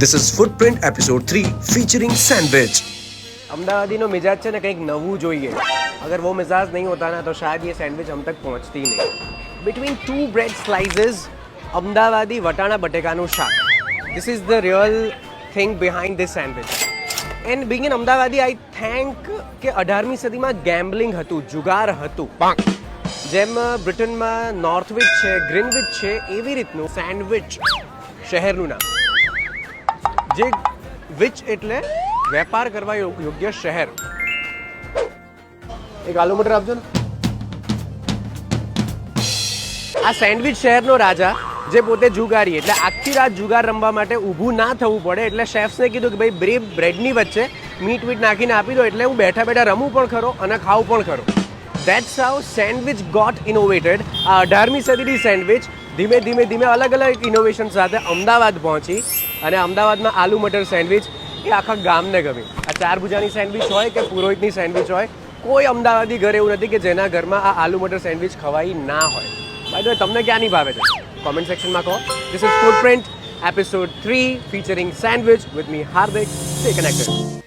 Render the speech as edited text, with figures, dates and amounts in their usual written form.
This is Footprint episode 3 featuring sandwich. Amdavadi मिजाज છે ને કંઈક નવું જોઈએ. अगर वो मिजाज नहीं होता ना तो शायद ये सैंडविच हम तक पहुंचती ही नहीं. Between two bread slices, અમદાવાદી વટાણા બટેકાનું શાક. This is the real thing behind this sandwich. And being an Amdavadi, I think કે 18મી સદીમાં ગેમ્બલિંગ હતું, જુગાર હતું. જેમ બ્રિટનમાં નોર્થવિચ છે, ગ્રીનવિચ છે, એવી રીતનું સેન્ડવિચ શહેરનું નામ. જે વિચ એટલે વેપાર કરવા યોગ્ય શહેર. એક આલુ મટર આપજો ને. આ સેન્ડવિચ શહેરનો રાજા જે પોતે જુગારી એટલે આખી રાત જુગાર રમવા માટે ઊભું ના થવું પડે એટલે શેફ્સને કીધું કે ભાઈ બ્રેડની વચ્ચે મીટ નાખીને આપી દો એટલે હું બેઠા બેઠા રમું પણ ખરો અને ખાવું પણ ખરો. That's how sandwich got innovated. આ 18મી સદીની સેન્ડવિચ ધીમે ધીમે અલગ અલગ ઇનોવેશન સાથે અમદાવાદ પહોંચી અને અમદાવાદમાં આલુ મટર સેન્ડવિચ એ આખા ગામને ગમી. આ 4 ભુજાની સેન્ડવિચ હોય કે પુરોહિતની સેન્ડવિચ હોય, કોઈ અમદાવાદી ઘર એવું નથી કે જેના ઘરમાં આ આલુ મટર સેન્ડવિચ ખવાઈ ના હોય. બાય ધ વે, તમને ક્યાંની ભાવે છે? કોમેન્ટ સેક્શનમાં કહો. This is Footprint episode 3 featuring sandwich with me Hardik. Stay connected.